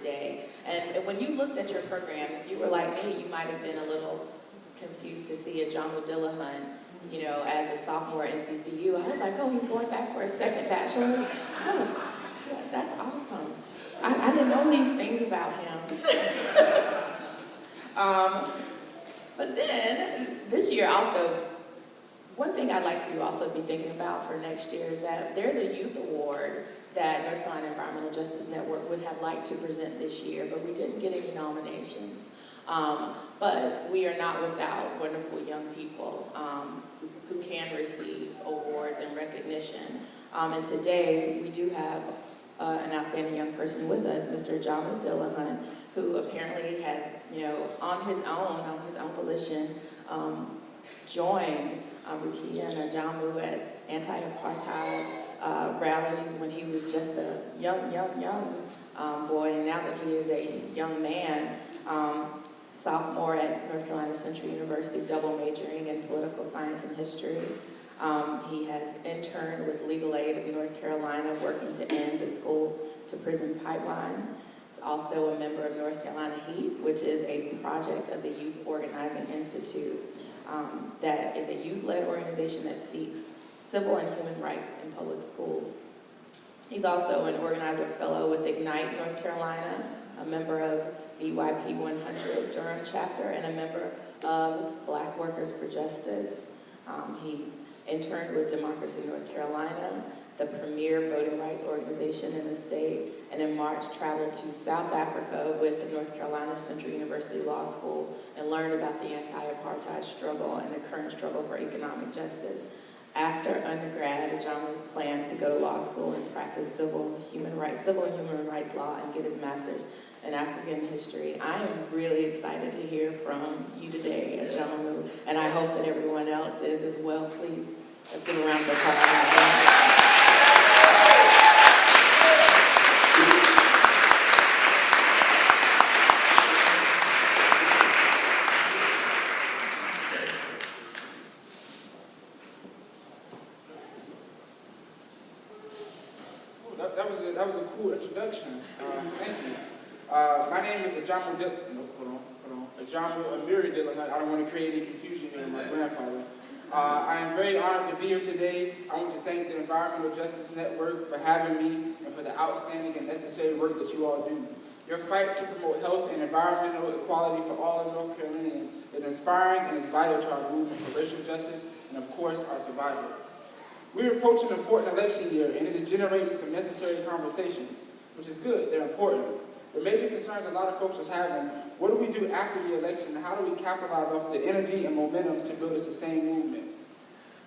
today. And when you looked at your program, if you were like me, you might have been a little confused to see Ajamu Dillahunt, you know, as a sophomore at NCCU. I was like, oh, he's going back for a second bachelor's? Oh, yeah, that's awesome. I didn't know these things about him. But then, this year also, one thing I'd like for you also to be thinking about for next year is that there's a youth award that North Carolina Environmental Justice Network would have liked to present this year, but we didn't get any nominations. But we are not without wonderful young people who can receive awards and recognition. And today, we do have an outstanding young person with us, Mr. Ajamu Dillahunt, who apparently has, you know, on his own volition, joined Rukia and Ajamu at anti-apartheid rallies when he was just a young boy, and now that he is a young man, sophomore at North Carolina Central University, double majoring in political science and history. He has interned with Legal Aid of North Carolina, working to end the school-to-prison pipeline. He's also a member of North Carolina HEAT, which is a project of the Youth Organizing Institute that is a youth-led organization that seeks civil and human rights in public schools. He's also an organizer fellow with Ignite North Carolina, a member of BYP 100 Durham chapter, and a member of Black Workers for Justice. He's interned with Democracy North Carolina, the premier voting rights organization in the state, and in March traveled to South Africa with the North Carolina Central University Law School and learned about the anti-apartheid struggle and the current struggle for economic justice. After undergrad, Ajamu plans to go to law school and practice civil and human rights law and get his master's in African history. I am really excited to hear from you today, Ajamu, and I hope that everyone else is as well. Please, let's give a round of applause. That was a cool introduction. Thank you. My name is Ajamu Ajamu Amiri Dillahunt. I don't want to create any confusion here with my grandfather. I am very honored to be here today. I want to thank the Environmental Justice Network for having me and for the outstanding and necessary work that you all do. Your fight to promote health and environmental equality for all of North Carolinians is inspiring and is vital to our movement for racial justice and, of course, our survival. We approach an important election year, and it is generating some necessary conversations, which is good. They're important. The major concerns a lot of folks are having: what do we do after the election, and how do we capitalize off the energy and momentum to build a sustained movement?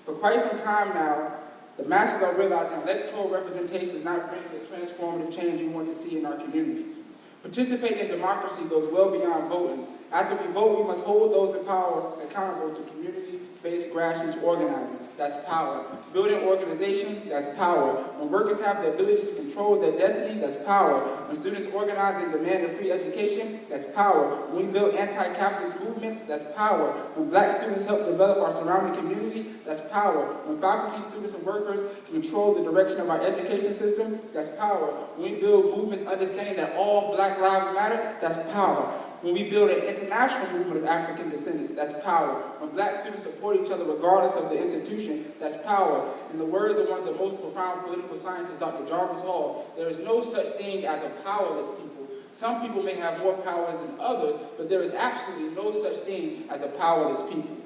For quite some time now, the masses are realizing electoral representation is not bringing the transformative change we want to see in our communities. Participating in democracy goes well beyond voting. After we vote, we must hold those in power accountable to community-based grassroots organizing. That's power. Building organization, that's power. When workers have the ability to control their destiny, that's power. When students organize and demand a free education, that's power. When we build anti-capitalist movements, that's power. When Black students help develop our surrounding community, that's power. When faculty, students, and workers control the direction of our education system, that's power. When we build movements understanding that all Black lives matter, that's power. When we build an international movement of African descendants, that's power. When Black students support each other regardless of the institution, that's power. In the words of one of the most profound political scientists, Dr. Jarvis Hall, there is no such thing as a powerless people. Some people may have more powers than others, but there is absolutely no such thing as a powerless people.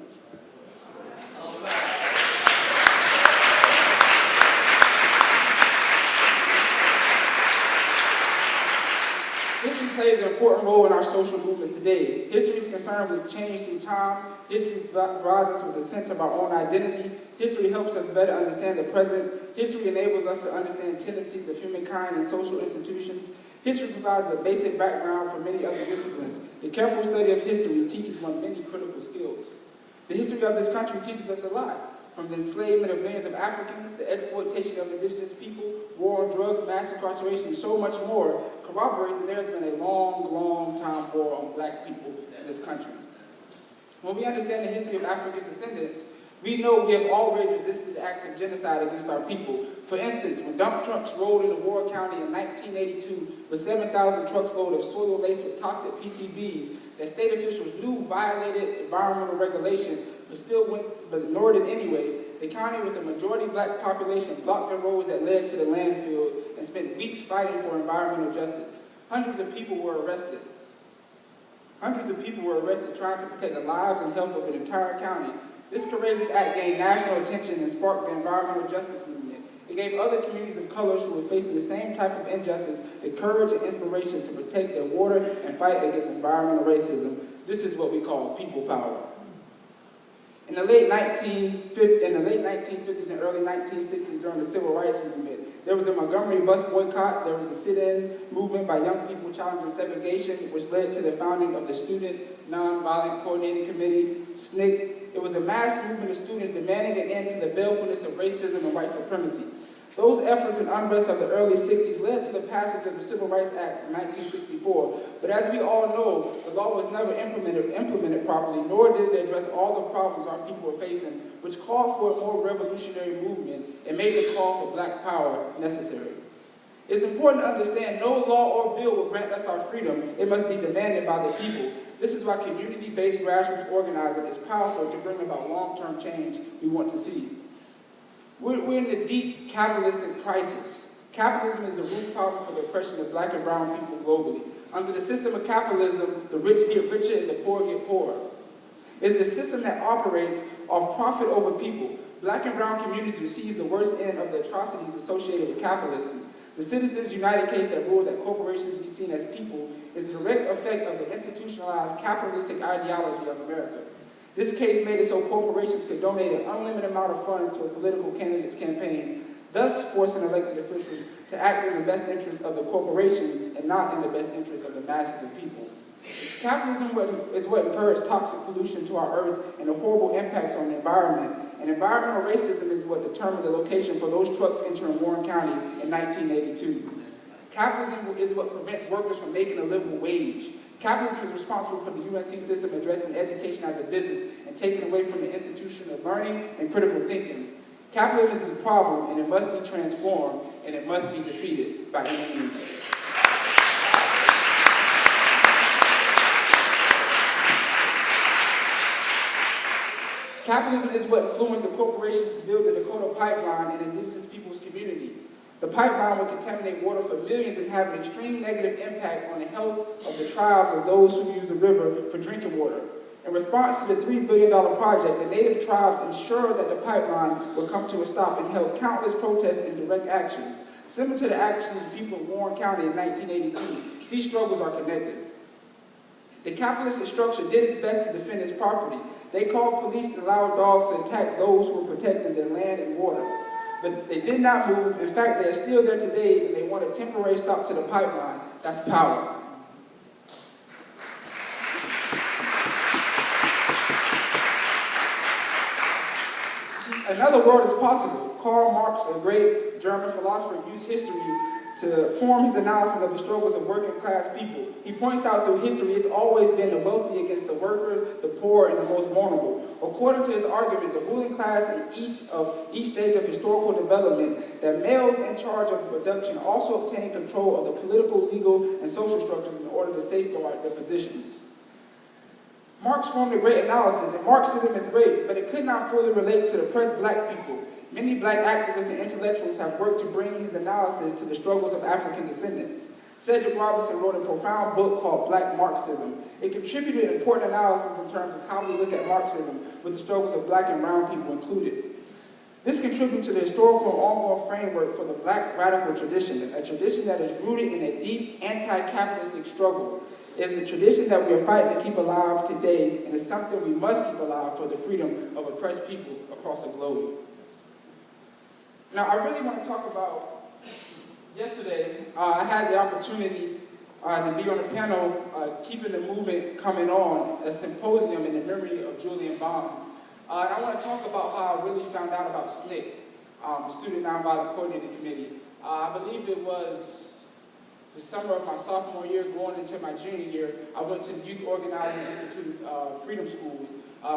History plays an important role in our social movements today. History is concerned with change through time. History provides us with a sense of our own identity. History helps us better understand the present. History enables us to understand tendencies of humankind and social institutions. History provides a basic background for many other disciplines. The careful study of history teaches one many critical skills. The history of this country teaches us a lot. From the enslavement of millions of Africans, the exploitation of indigenous people, war on drugs, mass incarceration, and so much more, corroborates that there has been a long time war on Black people in this country. When we understand the history of African descendants, We know we have always resisted acts of genocide against our people. For instance, when dump trucks rolled into Ward County in 1982 with 7,000 trucks load of soil laced with toxic PCBs that state officials knew violated environmental regulations but ignored it anyway, the county with a majority black population blocked the roads that led to the landfills and spent weeks fighting for environmental justice. Hundreds of people were arrested. Hundreds of people were arrested trying to protect the lives and health of an entire county. This courageous act gained national attention and sparked the environmental justice movement. It gave other communities of color who were facing the same type of injustice the courage and inspiration to protect their water and fight against environmental racism. This is what we call people power. In the late 1950s and early 1960s, during the Civil Rights Movement, there was a Montgomery bus boycott. There was a sit-in movement by young people challenging segregation, which led to the founding of the Student Nonviolent Coordinating Committee, SNCC. It was a mass movement of students demanding an end to the balefulness of racism and white supremacy. Those efforts and unrest of the early 60s led to the passage of the Civil Rights Act in 1964. But as we all know, the law was never implemented properly, nor did it address all the problems our people were facing, which called for a more revolutionary movement and made the call for black power necessary. It's important to understand no law or bill will grant us our freedom. It must be demanded by the people. This is why community-based grassroots organizing is powerful to bring about long-term change we want to see. We're in a deep capitalistic crisis. Capitalism is the root problem for the oppression of black and brown people globally. Under the system of capitalism, the rich get richer and the poor get poorer. It's a system that operates off profit over people. Black and brown communities receive the worst end of the atrocities associated with capitalism. The Citizens United case that ruled that corporations be seen as people is the direct effect of the institutionalized capitalistic ideology of America. This case made it so corporations could donate an unlimited amount of funds to a political candidate's campaign, thus forcing elected officials to act in the best interest of the corporation and not in the best interest of the masses of people. Capitalism is what encouraged toxic pollution to our earth and the horrible impacts on the environment, and environmental racism is what determined the location for those trucks entering Warren County in 1982. Capitalism is what prevents workers from making a livable wage. Capitalism is responsible for the UNC system addressing education as a business and taking away from the institution of learning and critical thinking. Capitalism is a problem, and it must be transformed, and it must be defeated by any means. Capitalism is what influenced the corporations to build the Dakota Pipeline in indigenous people's community. The pipeline would contaminate water for millions and have an extreme negative impact on the health of the tribes of those who use the river for drinking water. In response to the $3 billion project, the native tribes ensured that the pipeline would come to a stop and held countless protests and direct actions. Similar to the actions of the people of Warren County in 1982, these struggles are connected. The capitalistic structure did its best to defend its property. They called police and allowed dogs to attack those who were protecting their land and water. But they did not move. In fact, they are still there today, and they want a temporary stop to the pipeline. That's power. Another world is possible. Karl Marx, a great German philosopher, used history to form his analysis of the struggles of working class people. He points out through history it's always been the wealthy against the workers, the poor, and the most vulnerable. According to his argument, the ruling class in each stage of historical development, that males in charge of production also obtain control of the political, legal, and social structures in order to safeguard their positions. Marx formed a great analysis, and Marxism is great, but it could not fully relate to the oppressed black people. Many black activists and intellectuals have worked to bring his analysis to the struggles of African descendants. Cedric Robinson wrote a profound book called Black Marxism. It contributed important analysis in terms of how we look at Marxism, with the struggles of black and brown people included. This contributed to the historical and ongoing framework for the black radical tradition, a tradition that is rooted in a deep anti-capitalistic struggle. It is a tradition that we are fighting to keep alive today, and it's something we must keep alive for the freedom of oppressed people across the globe. Now, I really want to talk about yesterday. I had the opportunity to be on a panel, Keeping the Movement Coming On, a symposium in the memory of Julian Bond. And I want to talk about how I really found out about SNCC, Student Nonviolent Coordinating Committee. I believe it was the summer of my sophomore year, going into my junior year, I went to the Youth Organizing Institute Freedom Schools.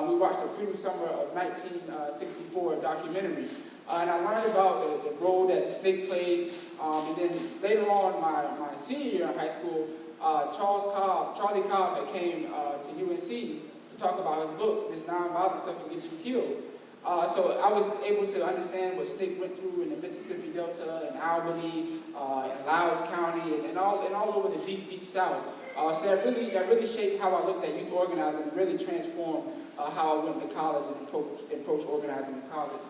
We watched the Freedom Summer of 1964 documentary. And I learned about the role that SNCC played. And then later on, my senior year in high school, Charlie Cobb had came to UNC to talk about his book, This Nonviolent Stuff Will Get You Killed. So I was able to understand what SNCC went through in the Mississippi Delta and Albany and Loudoun County and all over the deep, deep South. So that really shaped how I looked at youth organizing and really transformed how I went to college and approached organizing in college.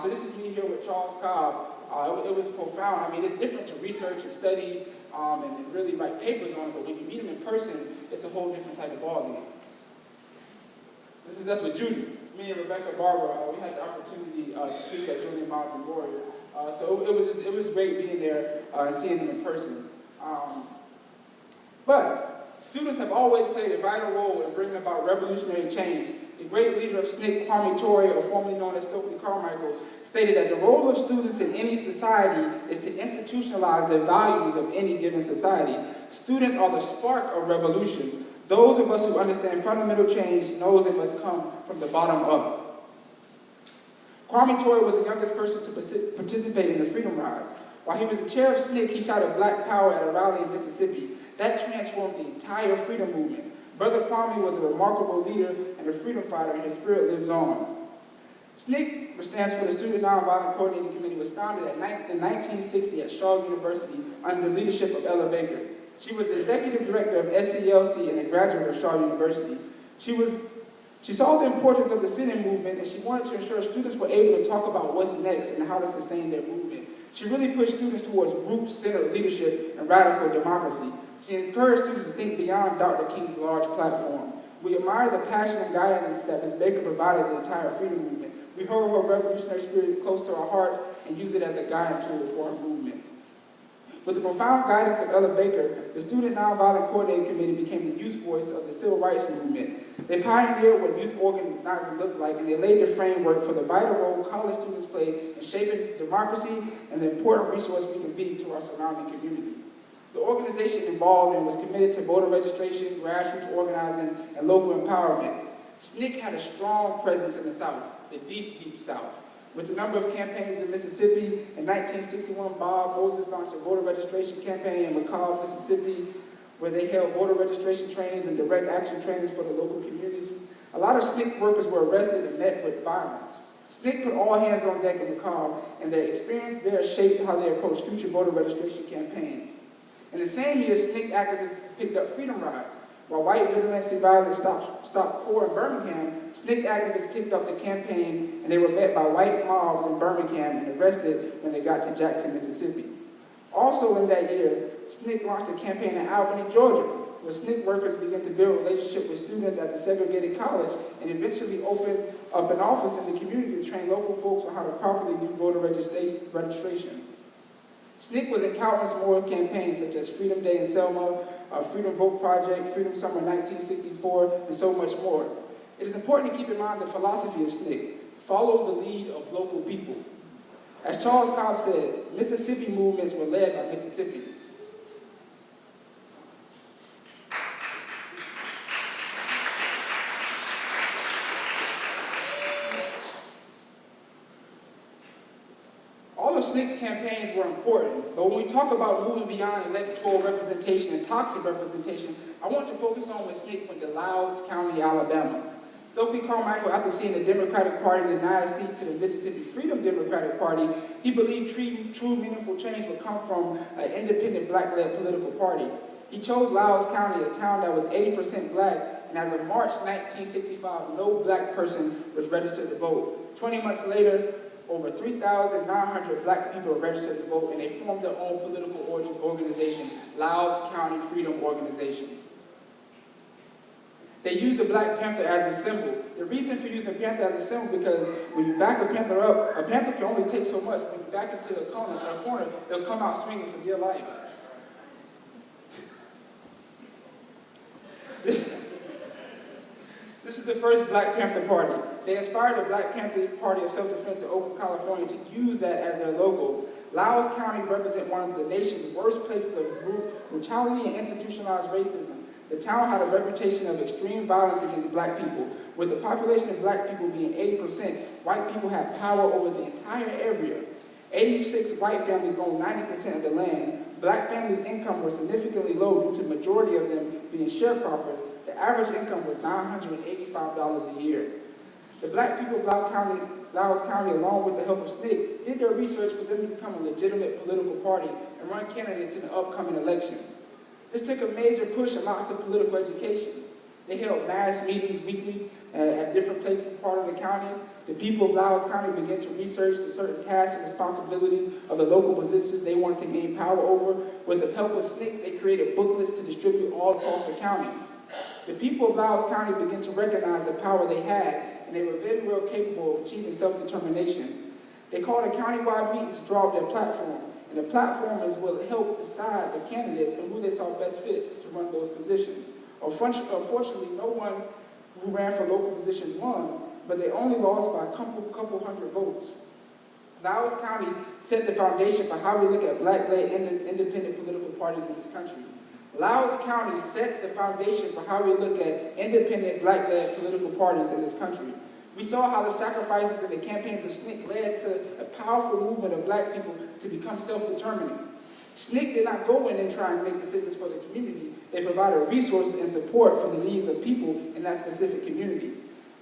So this is me here with Charles Cobb. It was profound. I mean, it's different to research and study and really write papers on it, but when you meet him in person, it's a whole different type of ballgame. This is us with Judy. Me and Rebecca Barber, we had the opportunity to speak at Julian Miles Memorial. So it was great being there and seeing them in person. But students have always played a vital role in bringing about revolutionary change. The great leader of SNCC, Kwame Ture, or formerly known as Stokely Carmichael, stated that the role of students in any society is to institutionalize the values of any given society. Students are the spark of revolution. Those of us who understand fundamental change knows it must come from the bottom up. Kwame Ture was the youngest person to participate in the Freedom Rides. While he was the chair of SNCC, he shouted Black Power at a rally in Mississippi. That transformed the entire freedom movement. Brother Kwame was a remarkable leader and a freedom fighter, and his spirit lives on. SNCC, which stands for the Student Nonviolent Coordinating Committee, was founded in 1960 at Shaw University under the leadership of Ella Baker. She was the executive director of SCLC and a graduate of Shaw University. She saw the importance of the sit-in movement, and she wanted to ensure students were able to talk about what's next and how to sustain their movement. She really pushed students towards group-centered leadership and radical democracy. She encouraged students to think beyond Dr. King's large platform. We admire the passion and guidance that Ms. Baker provided the entire freedom movement. We hold her revolutionary spirit close to our hearts and use it as a guiding tool for our movement. With the profound guidance of Ella Baker, the Student Nonviolent Coordinating Committee became the youth voice of the civil rights movement. They pioneered what youth organizing looked like, and they laid the framework for the vital role college students play in shaping democracy and the important resource we can be to our surrounding community. The organization involved and was committed to voter registration, grassroots organizing, and local empowerment. SNCC had a strong presence in the South, the deep, deep South. With a number of campaigns in Mississippi, in 1961, Bob Moses launched a voter registration campaign in McCall, Mississippi, where they held voter registration trainings and direct action trainings for the local community. A lot of SNCC workers were arrested and met with violence. SNCC put all hands on deck in McCall, and their experience there shaped how they approached future voter registration campaigns. In the same year, SNCC activists picked up freedom rides. While white vigilante violence stopped poor in Birmingham, SNCC activists picked up the campaign, and they were met by white mobs in Birmingham and arrested when they got to Jackson, Mississippi. Also in that year, SNCC launched a campaign in Albany, Georgia, where SNCC workers began to build relationships with students at the segregated college and eventually opened up an office in the community to train local folks on how to properly do voter registration. SNCC was in countless more campaigns such as Freedom Day in Selma, Freedom Vote Project, Freedom Summer 1964, and so much more. It is important to keep in mind the philosophy of SNCC: follow the lead of local people. As Charles Cobb said, Mississippi movements were led by Mississippians. All of SNCC's campaigns were important, but when we talk about moving beyond electoral representation and toxic representation, I want to focus on when SNCC went to Loudoun County, Alabama. Stokely Carmichael, after seeing the Democratic Party deny a seat to the Mississippi Freedom Democratic Party, he believed true meaningful change would come from an independent black-led political party. He chose Loudoun County, a town that was 80% black, and as of March 1965, no black person was registered to vote. 20 months later, over 3,900 black people were registered to vote, and they formed their own political organization, Loudoun County Freedom Organization. They used the Black Panther as a symbol. The reason for using the panther as a symbol because when you back a panther up, a panther can only take so much. When you back into a corner, they'll come out swinging for dear life. The This is the first Black Panther Party. They inspired the Black Panther Party of Self-Defense in Oakland, California to use that as their logo. Loudoun County represents one of the nation's worst places of brutality and institutionalized racism. The town had a reputation of extreme violence against Black people. With the population of Black people being 80%, white people had power over the entire area. 86 white families owned 90% of the land. Black families' income was significantly low due to the majority of them being sharecroppers. The average income was $985 a year. The Black people of Loudoun County, along with the help of SNCC, did their research for them to become a legitimate political party and run candidates in the upcoming election. This took a major push and lots of political education. They held mass meetings weekly at different places part of the county. The people of Loudoun County began to research the certain tasks and responsibilities of the local positions they wanted to gain power over. With the help of SNCC, they created booklets to distribute all across the county. The people of Loudoun County began to recognize the power they had, and they were very well capable of achieving self-determination. They called a countywide meeting to draw up their platform, and the platform is what helped decide the candidates and who they saw best fit to run those positions. Unfortunately, no one who ran for local positions won, but they only lost by a couple hundred votes. Loudoun County set the foundation for how we look at Black-led independent political parties in this country. Loudoun County set the foundation for how we look at independent Black-led political parties in this country. We saw how the sacrifices and the campaigns of SNCC led to a powerful movement of Black people to become self-determining. SNCC did not go in and try and make decisions for the community. They provided resources and support for the needs of people in that specific community.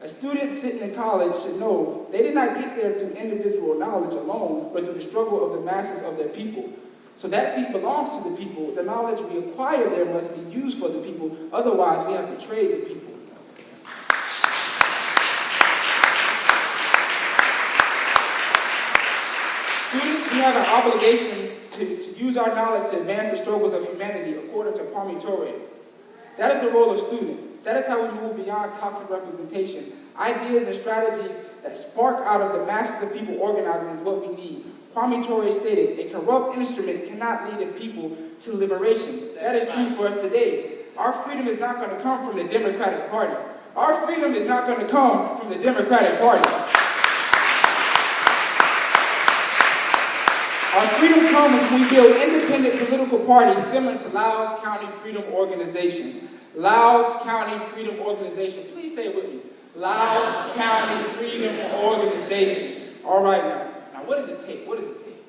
A student sitting in college should know they did not get there through individual knowledge alone, but through the struggle of the masses of their people. So that seat belongs to the people. The knowledge we acquire there must be used for the people. Otherwise, we have betrayed the people. Students, we have an obligation to use our knowledge to advance the struggles of humanity, according to Kwame Ture. That is the role of students. That is how we move beyond toxic representation. Ideas and strategies that spark out of the masses of people organizing is what we need. Kwame Ture stated, a corrupt instrument cannot lead a people to liberation. That is true for us today. Our freedom is not going to come from the Democratic Party. Our freedom is not going to come from the Democratic Party. Our freedom comes when we build independent political parties similar to Loudoun County Freedom Organization. Loudoun County Freedom Organization. Please say it with me. Loudoun County Freedom Organization. All right now. Now what does it take? What does it take?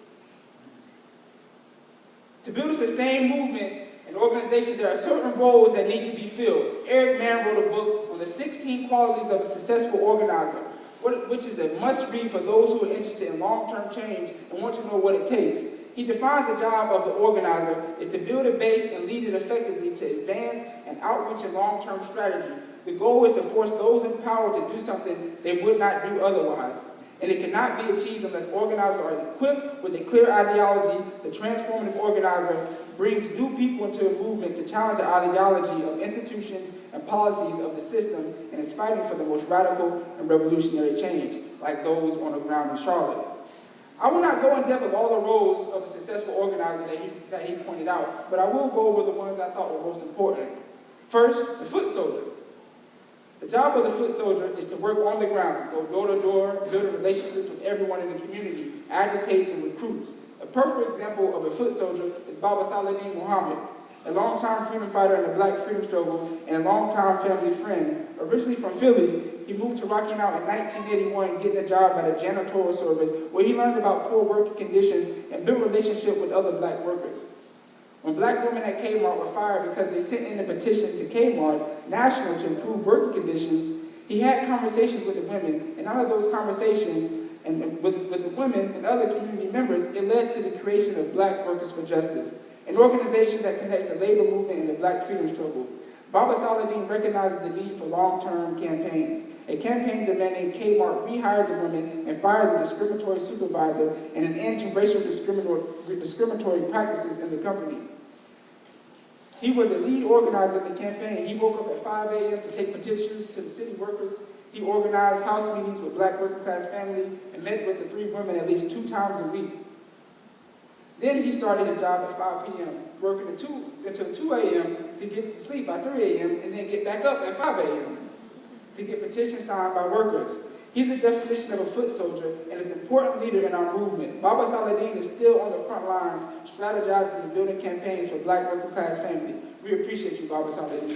To build a sustained movement and organization, there are certain roles that need to be filled. Eric Mann wrote a book on the 16 qualities of a successful organizer, which is a must-read for those who are interested in long-term change and want to know what it takes. He defines the job of the organizer is to build a base and lead it effectively to advance an outreach and long-term strategy. The goal is to force those in power to do something they would not do otherwise. And it cannot be achieved unless organizers are equipped with a clear ideology. The transformative organizer brings new people into a movement to challenge the ideology of institutions and policies of the system and is fighting for the most radical and revolutionary change, like those on the ground in Charlotte. I will not go in depth of all the roles of a successful organizer that he pointed out, but I will go over the ones I thought were most important. First, the foot soldier. The job of the foot soldier is to work on the ground, go door to door, build relationships with everyone in the community, agitates and recruits. A perfect example of a foot soldier is Baba Saladin Muhammad, a longtime freedom fighter in the Black freedom struggle and a longtime family friend. Originally from Philly, he moved to Rocky Mount in 1981, getting a job at a janitorial service where he learned about poor working conditions and built relationships with other Black workers. When Black women at Kmart were fired because they sent in a petition to Kmart National to improve working conditions, he had conversations with the women, and out of those conversations and with the women and other community members, it led to the creation of Black Workers for Justice, an organization that connects the labor movement and the Black freedom struggle. Baba Saladin recognizes the need for long-term campaigns, a campaign demanding Kmart rehire the women and fire the discriminatory supervisor and an end to racial discriminatory practices in the company. He was a lead organizer of the campaign. He woke up at 5 a.m. to take petitions to the city workers. He organized house meetings with Black working class families and met with the 3 women at least 2 times a week. Then he started his job at 5 p.m., working until 2 a.m. to get to sleep by 3 a.m. and then get back up at 5 a.m. to get petitions signed by workers. He's the definition of a foot soldier and is an important leader in our movement. Baba Saladin is still on the front lines, strategizing and building campaigns for Black working class families. We appreciate you, Baba Saladin.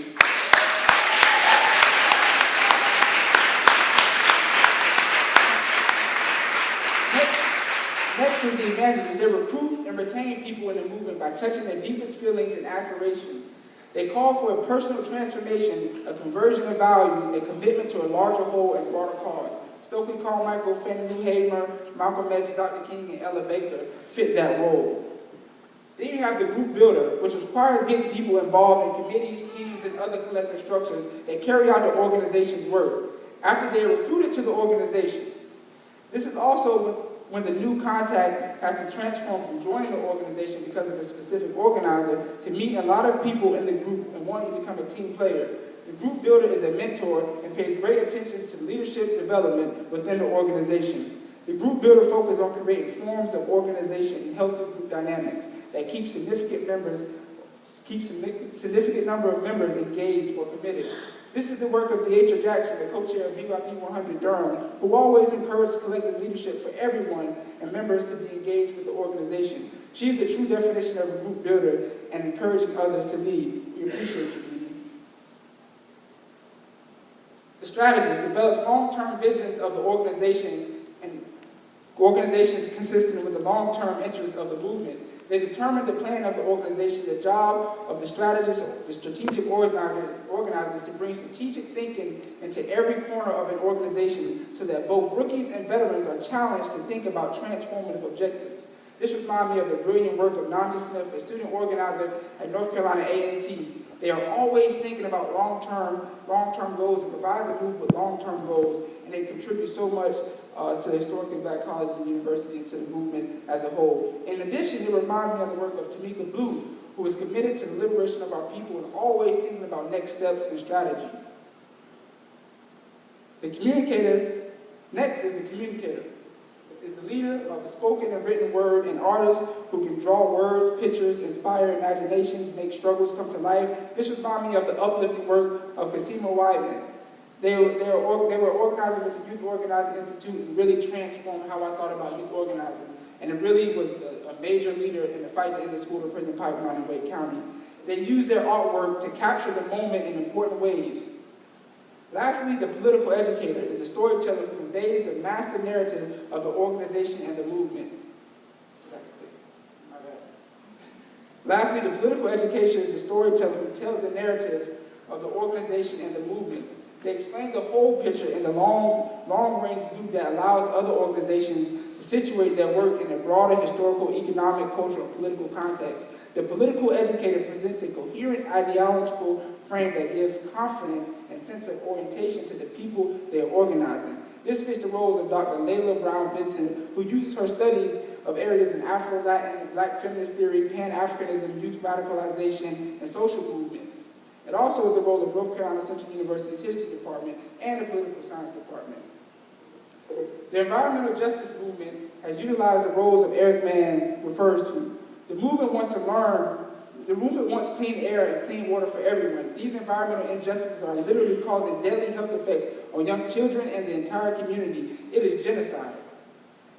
Next is the evangelists. They recruit and retain people in the movement by touching their deepest feelings and aspirations. They call for a personal transformation, a conversion of values, a commitment to a larger whole and broader cause. Stokely Carmichael, Fannie Lou Hamer, Malcolm X, Dr. King, and Ella Baker fit that role. Then you have the group builder, which requires getting people involved in committees, teams, and other collective structures that carry out the organization's work. After they are recruited to the organization, this is also when the new contact has to transform from joining the organization because of a specific organizer to meeting a lot of people in the group and wanting to become a team player. The group builder is a mentor and pays great attention to leadership development within the organization. The group builder focuses on creating forms of organization and healthy group dynamics that keep significant number of members engaged or committed. This is the work of Deidre Jackson, the co-chair of VIP 100 Durham, who always encourages collective leadership for everyone and members to be engaged with the organization. She is the true definition of a group builder and encouraging others to lead. We appreciate you, Dee. The strategist develops long-term visions of the organization and organizations consistent with the long-term interests of the movement. They determine the plan of the organization. The job of the strategist, the strategic organizers, to bring strategic thinking into every corner of an organization so that both rookies and veterans are challenged to think about transformative objectives. This reminds me of the brilliant work of Nami Smith, a student organizer at North Carolina A&T. They are always thinking about long-term goals and provide the group with long-term goals, and they contribute so much to the historically Black colleges and universities and to the movement as a whole. In addition, it reminds me of the work of Tamika Blue, who is committed to the liberation of our people and always thinking about next steps and strategy. The communicator, next is the communicator. Is the leader of a spoken and written word, an artist who can draw words, pictures, inspire imaginations, make struggles come to life. This reminds me of the uplifting work of Cosima Wyman. They were organizing with the Youth Organizing Institute and really transformed how I thought about youth organizing. And it really was a major leader in the fight to end the school-to-prison pipeline in Wake County. They used their artwork to capture the moment in important ways. Lastly, the political educator is a storyteller who conveys the master narrative of the organization and the movement. Lastly, the political educator is a storyteller who tells the narrative of the organization and the movement. They explain the whole picture in the long-range view that allows other organizations to situate their work in a broader historical, economic, cultural, and political context. The political educator presents a coherent ideological frame that gives confidence and sense of orientation to the people they are organizing. This fits the roles of Dr. Layla Brown Vincent, who uses her studies of areas in Afro-Latin, Black feminist theory, Pan-Africanism, youth radicalization, and social movements. It also is the role of North Carolina Central University's History Department and the Political Science Department. The environmental justice movement has utilized the roles of Eric Mann refers to. The movement wants clean air and clean water for everyone. These environmental injustices are literally causing deadly health effects on young children and the entire community. It is genocide.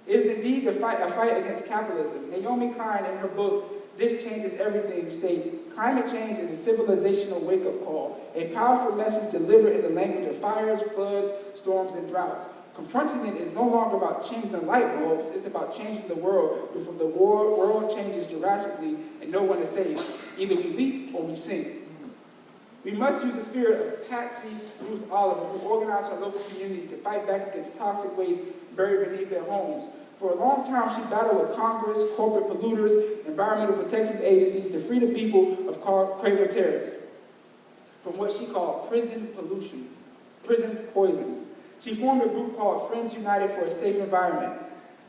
It is indeed a fight against capitalism. Naomi Klein, in her book, This Changes Everything, states, climate change is a civilizational wake-up call, a powerful message delivered in the language of fires, floods, storms, and droughts. Confronting it is no longer about changing the light bulbs, it's about changing the world before the world changes drastically and no one is safe. Either we leap or we sink. We must use the spirit of Patsy Ruth Oliver, who organized her local community to fight back against toxic waste buried beneath their homes. For a long time, she battled with Congress, corporate polluters, environmental protection agencies to free the people of craven terrorists from what she called prison pollution, prison poison. She formed a group called Friends United for a Safe Environment,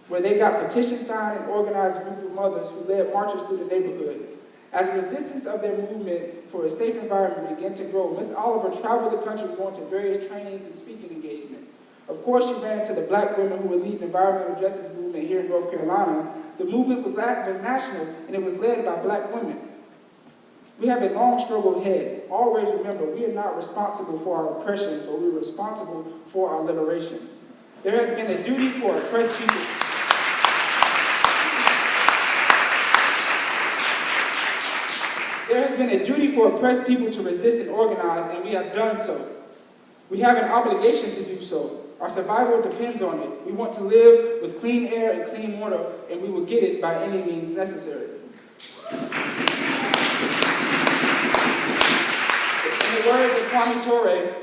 where they got petitions signed and organized a group of mothers who led marches through the neighborhood. As the resistance of their movement for a safe environment began to grow, Ms. Oliver traveled the country going to various trainings and speaking engagements. Of course, she ran into the Black women who would lead the environmental justice movement here in North Carolina. The movement was national, and it was led by Black women. We have a long struggle ahead. Always remember, we are not responsible for our oppression, but we're responsible for our liberation. There has been a duty for oppressed people. There has been a duty for oppressed people to resist and organize, and we have done so. We have an obligation to do so. Our survival depends on it. We want to live with clean air and clean water, and we will get it by any means necessary. In the words of Kwame Ture,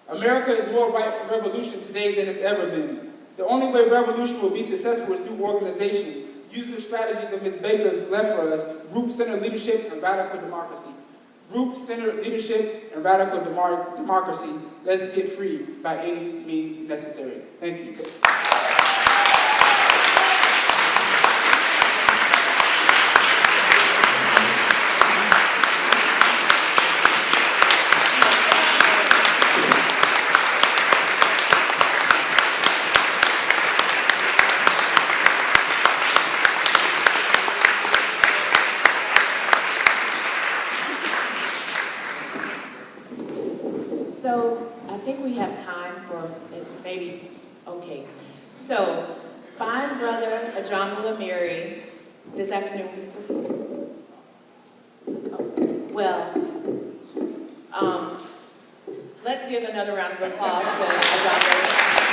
America is more ripe for revolution today than it's ever been. The only way revolution will be successful is through organization, using the strategies that Ms. Baker left for us: group-centered leadership and radical democracy. Group-centered leadership and radical democracy. Let's get free by any means necessary. Thank you. So I think we have time for maybe, okay. So, fine brother Ajamu Amiri, this afternoon we still, let's give another round of applause to Ajamu.